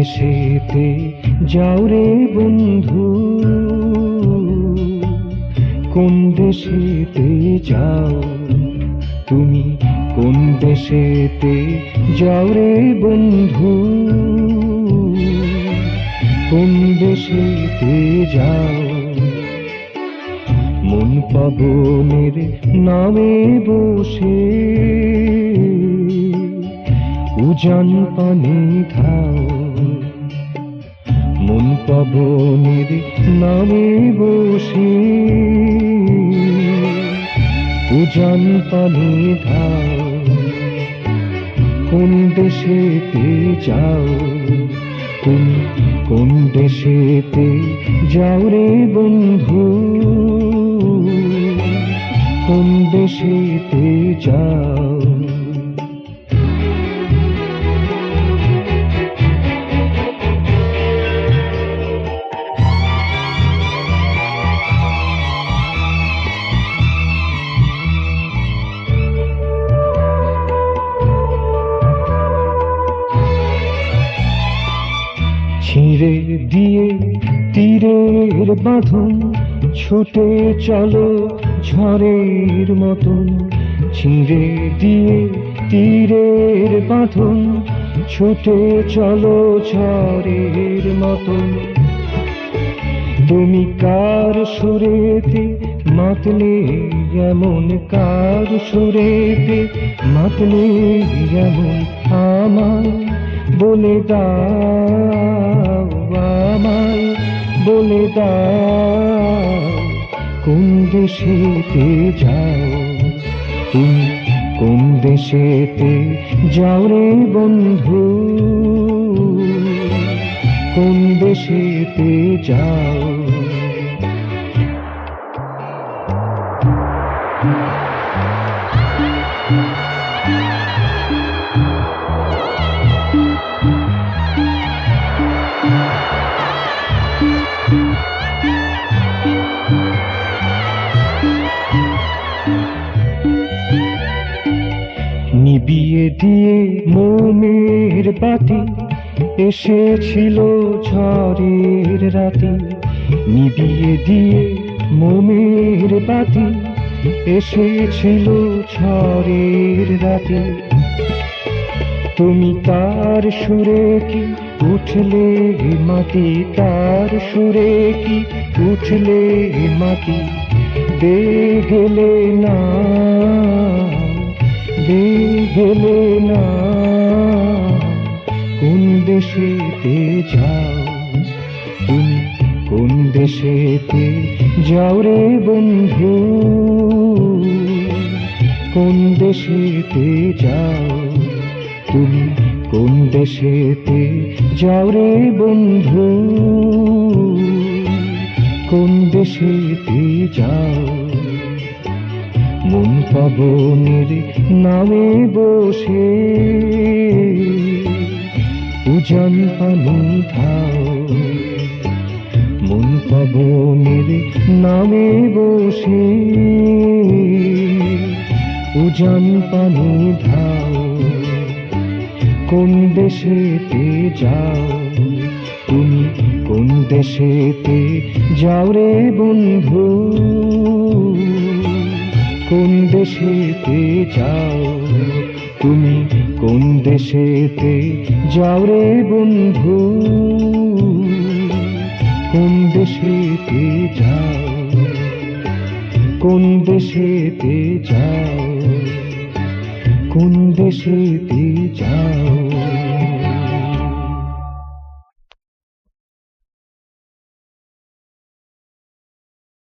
দেশেতে যাও রে বন্ধু, কোন দেশেতে যাও তুমি, কোন দেশেতে যাও রে বন্ধু, কোন দেশেতে যাও। মন পাবনের নামে বসে উজান পানি খাও, মন পাবনের নামে বসে উজান পানি খাও। কোন দেশেতে যাও তুমি, কোন দেশেতে যাও রে বন্ধু, কোন দেশেতে যাও। ছিঁড়ে দিয়ে তীরের বাঁধন, ছুটে চলো ঝড়ের মতন। ছিঁড়ে দিয়ে তীরের বাঁধন, ছুটে চলো ঝড়ের মতন। তুমি কার সুরেতে মাতলে এমন, কার সুরেতে মাতলে এমন, আমায় বলে দাও, আমায় বলে দাও। কোন দেশেতে যাও তুমি, কোন দেশেতে যাও রে বন্ধু, কোন দেশেতে যাও। নিবিয়ে দিয়ে মোমের বাতি, এসেছিল ঝড়ের রাতে। নিবিয়ে দিয়ে মোমের বাতি, এসেছিল ঝড়ের রাতে। তুমি তার সুরে কি উঠলে মাটি, তার সুরে কি উঠলে মাটি। দে গেলে না, দে গেলে না। কোন দেশেতে যাও তুমি, কোন দেশেতে যাও রে বন্ধু, কোন দেশেতে যাও তুমি, কোন দেশেতে যাও রে বন্ধু, কোন দেশেতে যাও। মন পাবনের নামে বসে উজান পানি খাও, মন পাবনের নামে বসে উজান পানি ধাও। কোন দেশেতে যাও তুমি, কোন দেশেতে যাও রে বন্ধু, কোন দেশেতে যাও তুমি, কোন দেশেতে যাও রে বন্ধু, কোন দেশেতে যাও, কোন দেশেতে যাও, কোন দেশেতে যাও।